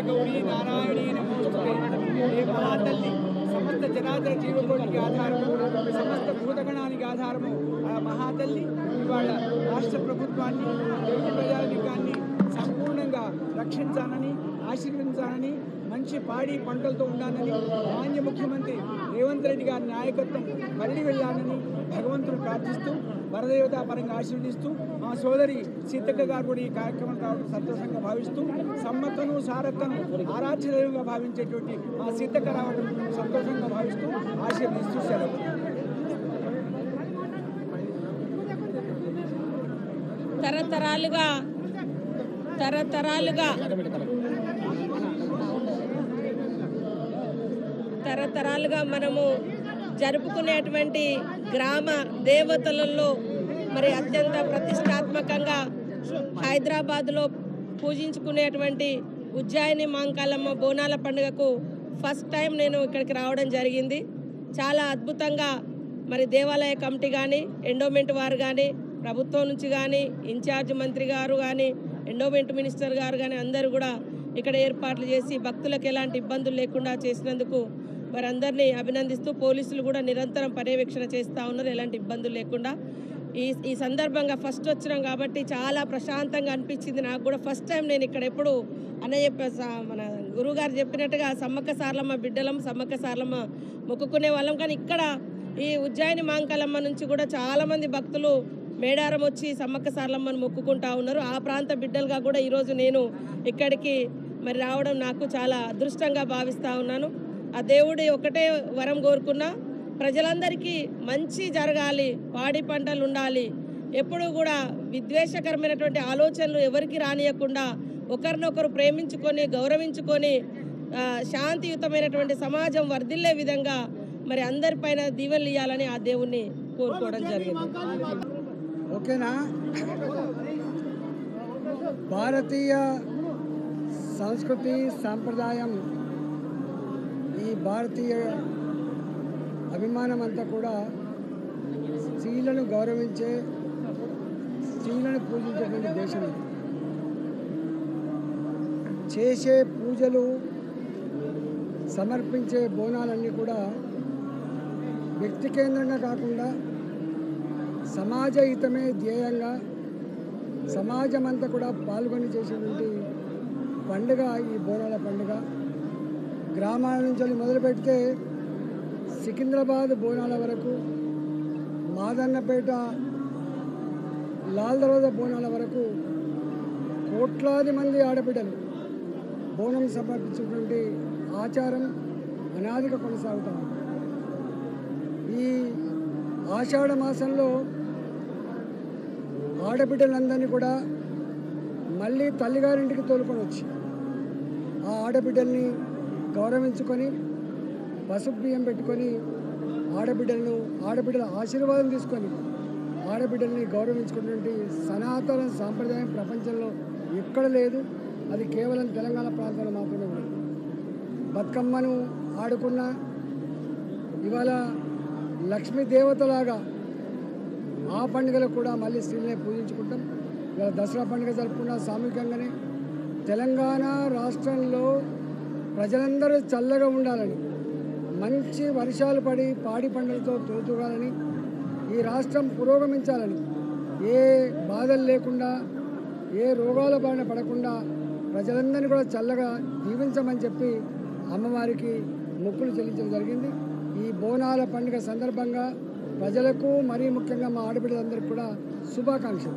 गौरी नारायणी नमोस्तुते। हे महातल्ली समस्त जनादर जीवकोटिकी आधारము समस्त భూతగణానికి ఆధారము ఆ మహాతల్లి ఇవాళ రాష్ట్ర ప్రభుత్వాన్ని దేశ ప్రజానికాన్ని సంపూర్ణంగా రక్షించాలని ఆశీర్వదించాలని మంచి పాడి పంటలతో ఉండాలని మాన్య ముఖ్యమంత్రి రేవంత్ రెడ్డి గారి నాయకత్వం మళ్ళీ వెళ్ళాలని భగవంతుడు ప్రార్థిస్తూ వరదేవతా పరంగా ఆశీర్వదిస్తూ మా సోదరి సీతక్క గారు కూడా ఈ కార్యక్రమం రావడం సంతోషంగా భావిస్తూ సమ్మక్కను సారక్కను ఆరాధ్య దైవంగా భావించేటువంటి మా సీతక్క రావడం సంతోషంగా భావిస్తూ ఆశీర్వదిస్తూ సెలవు. తరతరాలుగా మనము జరుపుకునేటువంటి గ్రామ దేవతలలో మరి అత్యంత ప్రతిష్టాత్మకంగా హైదరాబాద్లో పూజించుకునేటువంటి ఉజ్జాయిని మాంకాలమ్మ బోనాల పండుగకు ఫస్ట్ టైం నేను ఇక్కడికి రావడం జరిగింది. చాలా అద్భుతంగా మరి దేవాలయ కమిటీ కానీ ఎండోమెంట్ వారు కానీ ప్రభుత్వం నుంచి కానీ ఇన్ఛార్జ్ మంత్రి గారు కానీ ఎండోమెంట్ మినిస్టర్ గారు కానీ అందరూ కూడా ఇక్కడ ఏర్పాట్లు చేసి భక్తులకు ఎలాంటి ఇబ్బందులు లేకుండా చేసినందుకు వారందరినీ అభినందిస్తూ పోలీసులు కూడా నిరంతరం పర్యవేక్షణ చేస్తూ ఉన్నారు ఎలాంటి ఇబ్బందులు లేకుండా. ఈ సందర్భంగా ఫస్ట్ వచ్చినాం కాబట్టి చాలా ప్రశాంతంగా అనిపించింది నాకు కూడా. ఫస్ట్ టైం నేను ఇక్కడ ఎప్పుడు అన్నయ్య మన గురువుగారు చెప్పినట్టుగా సమ్మక్క సారలమ్మ బిడ్డలం సమ్మక్క సారలమ్మ మొక్కుకునే వాళ్ళం, కానీ ఇక్కడ ఈ ఉజ్జాయిని మాంకాలమ్మ నుంచి కూడా చాలామంది భక్తులు మేడారం వచ్చి సమ్మక్క సారలమ్మను మొక్కుకుంటా ఉన్నారు. ఆ ప్రాంత బిడ్డలుగా కూడా ఈరోజు నేను ఇక్కడికి మరి రావడం నాకు చాలా అదృష్టంగా భావిస్తూ ఉన్నాను. ఆ దేవుడి ఒకటే వరం కోరుకున్నా, ప్రజలందరికీ మంచి జరగాలి, పాడి పంటలు ఉండాలి, ఎప్పుడూ కూడా విద్వేషకరమైనటువంటి ఆలోచనలు ఎవరికి రానియకుండా ఒకరినొకరు ప్రేమించుకొని గౌరవించుకొని శాంతియుతమైనటువంటి సమాజం వర్ధిల్లే విధంగా మరి అందరిపైన దీవెనలు ఇవ్వాలని ఆ దేవుణ్ణి కోరుకోవడం జరిగింది. ఓకేనా? భారతీయ సంస్కృతి సాంప్రదాయం, ఈ భారతీయ అభిమానం అంతా కూడా స్త్రీలను గౌరవించే, స్త్రీలను పూజించేటువంటి దేశం ఇది. చేసే పూజలు, సమర్పించే బోనాలన్నీ కూడా వ్యక్తి కేంద్రంగా కాకుండా సమాజ హితమే ధ్యేయంగా సమాజం అంతా కూడా పాల్గొని చేసేటువంటి పండుగ ఈ బోనాల పండుగ. గ్రామాల నుంచి మొదలు పెడితే సికింద్రాబాద్ బోనాల వరకు, మాదన్నపేట లాల్ దర్వాజా బోనాల వరకు కోట్లాది మంది ఆడబిడ్డలు బోనం సమర్పించేటువంటి ఆచారం అనాదిగా కొనసాగుతాం. ఈ ఆషాఢ మాసంలో ఆడబిడ్డలందరినీ కూడా మళ్ళీ తల్లిగారింటికి తోలుకొని వచ్చి ఆ ఆడబిడ్డల్ని గౌరవించుకొని పసుపు బియ్యం పెట్టుకొని ఆడబిడ్డల ఆశీర్వాదం తీసుకొని ఆడబిడ్డల్ని గౌరవించుకున్నటువంటి సనాతన సాంప్రదాయం ప్రపంచంలో ఎక్కడ లేదు. అది కేవలం తెలంగాణ ప్రాంతంలో మాత్రమే ఉంది. బతుకమ్మను ఆడుకున్న ఇవాళ లక్ష్మీ దేవతలాగా ఆ పండుగలు కూడా మళ్ళీ స్త్రీలనే పూజించుకుంటాం. ఇవాళ దసరా పండుగ జరుపుకున్న సామూహికంగానే తెలంగాణ రాష్ట్రంలో ప్రజలందరూ చల్లగా ఉండాలని, మంచి వర్షాలు పడి పాడి పంటలతో తోతుగాలని, ఈ రాష్ట్రం పురోగమించాలని, ఏ బాధలు లేకుండా ఏ రోగాల బారిన పడకుండా ప్రజలందరినీ కూడా చల్లగా దీవించమని చెప్పి అమ్మవారికి మొక్కులు చెల్లించడం జరిగింది. ఈ బోనాల పండుగ సందర్భంగా ప్రజలకు మరీ ముఖ్యంగా మా ఆడబిడ్డలందరికీ కూడా శుభాకాంక్షలు.